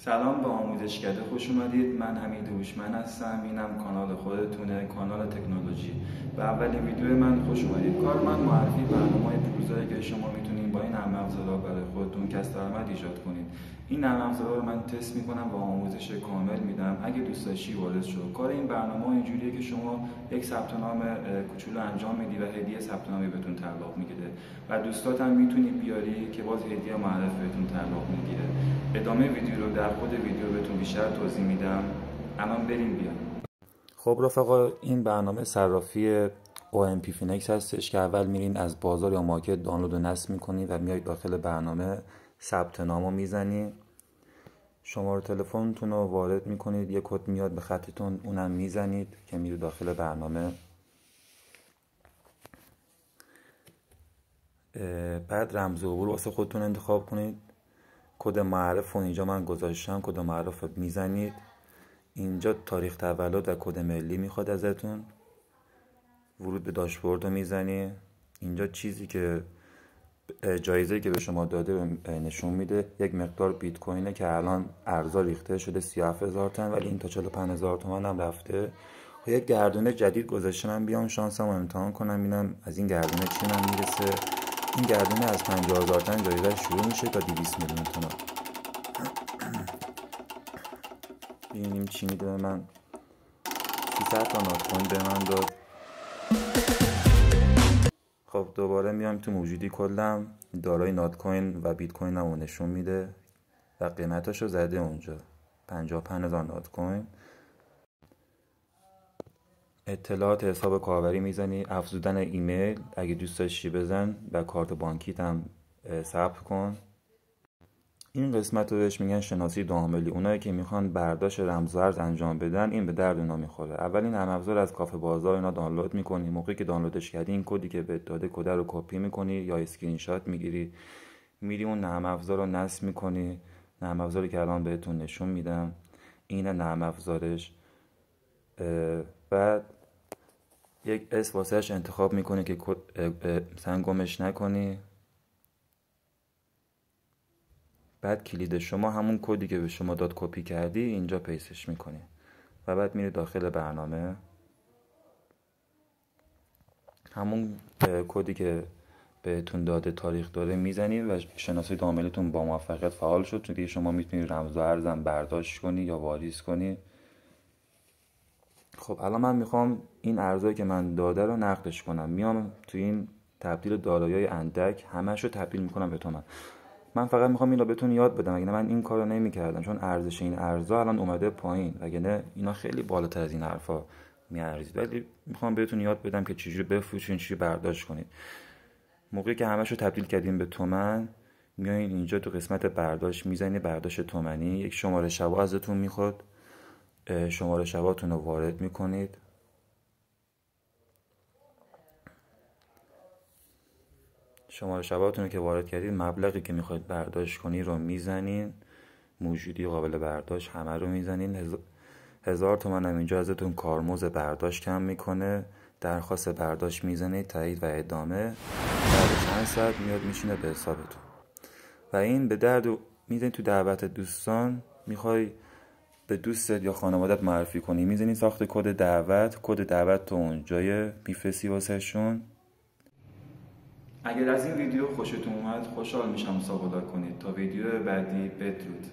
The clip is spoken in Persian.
سلام به آموزشکده خوش اومدید. من حمید هوشمند هستم. اینم کانال خودتونه، کانال تکنولوژی. به اولین ویدیو من خوش اومدید. کار من معرفی برنامه‌های پروزایی که شما میتونید با این نرم افزارها برای خودتون کسب درآمد ایجاد کنید. این نرم افزارها رو من تست میکنم و آموزش کامل میدم. اگه دوست داشتی وارد شو. کار این برنامه اینجوریه که شما یک ثبت نام کوچولو انجام میدی و هدیه ثبت نامی بهتون تعلق میگیره و دوستات هم میتونی بیاری که باز هدیه معرف بهتون تعلق میگیره. ادامه ویدیو رو در خود ویدیو بهتون بیشتر توضیح میدم. الان بریم بیایم. خب رفقا، این برنامه صرافی OMP Phoenix هستش که اول میرین از بازار یا مارکت دانلود و نصب میکنید و میایید داخل برنامه ثبت نام رو میزنید، شماره تلفنتون رو وارد میکنید، یه کد میاد به خطتون، اونم میزنید که میره داخل برنامه. بعد رمز عبور واسه خودتون انتخاب کنید. کد معرف رو اینجا من گذاشتم، کد معرف رو میزنید. اینجا تاریخ تولد و کد ملی میخواد ازتون. ورود به داشبورد رو میزنی. اینجا چیزی که جایزه که به شما داده نشون میده. یک مقدار بیت کوینه که الان ارزا ریخته شده 37,000 تومان، ولی این تا 45,000 تومان هم رفته. یک گردونه جدید گذاشته، من بیام شانسم رو امتحان کنم ببینم از این گردونه چی من میرسه. این گردونه از 50,000 تومان جایزه شروع میشه تا 200 میلیون تومان. ببینیم چی میده به من. 300 تا نات کوین به من داد. خب دوباره میام تو موجودی کلم، دارای نات کوین و بیت کوین رو نشون میده و قیمتاشو زده اونجا 55,000 نات کوین. اطلاعات حساب کاربری میزنی، افزودن ایمیل اگه دوست داشتی بزن و کارت بانکیت هم ثبت کن. این قسمت رو بهش میگن شناسی دو-عاملی. اونایی که میخوان برداشت رمز و ارز انجام بدن این به درد اونا میخوره. اولین نرم افزار از کافه بازار اینا دانلود میکنی. موقعی که دانلودش کردی این کدی که بهت داده کد رو کپی میکنی یا اسکرین شات میگیری، میری اون نرم افزار رو نصب میکنی. نرم افزاری که الان بهتون نشون میدم اینه نرم افزارش. بعد یک اسم واسهش انتخاب میکنی که مثلا گمش نکنی. بعد کلید شما همون کدی که به شما داد کپی کردی اینجا پیستش میکنی و بعد میری داخل برنامه همون کدی که بهتون داده تاریخ داره میزنی و شناسایی دو-عاملیتون با موفقیت فعال شد. چون دیگه شما میتونید رمز و ارزم برداشت کنی یا واریز کنی. خب الان من میخوام این ارزایی که من داده رو نقدش کنم. میام تو این تبدیل دارایی‌های اندک همه‌شو تبدیل میکنم به تومن. من فقط میخوام اینو بهتون یاد بدم، اگه نه من این کارو نمیکردم، چون ارزش این ارزا الان اومده پایین، اگه نه اینا خیلی بالاتر از این حرفا میارزید. ولی میخوام بهتون یاد بدم که چجوری بفروشین، چجوری برداشت کنید. موقعی که همه‌شو تبدیل کردیم به تومن، میایین اینجا تو قسمت برداشت میزنی برداشت تومنی. یک شماره شبا ازتون میخواد، شماره شباتون رو وارد میکنید. شماره شباتون رو که وارد کردید، مبلغی که میخواید برداشت کنی رو میزنین. موجودی قابل برداشت همه رو میزنین. 1000 تومان هم اینجا ازتون کارمزد برداشت کم میکنه. درخواست برداشت میزنید، تایید و ادامه. بعد چند ساعت میاد میشینه به حسابتون و این به درد میزنید. تو دعوت دوستان میخوای به دوستت یا خانوادت معرفی کنی، میزنی ساخت کد دعوت تو اونجای میفرستی واسه شون. اگر از این ویدیو خوشتون اومد خوشحال میشم مسابقه کنید. تا ویدیو بعدی، بدرود.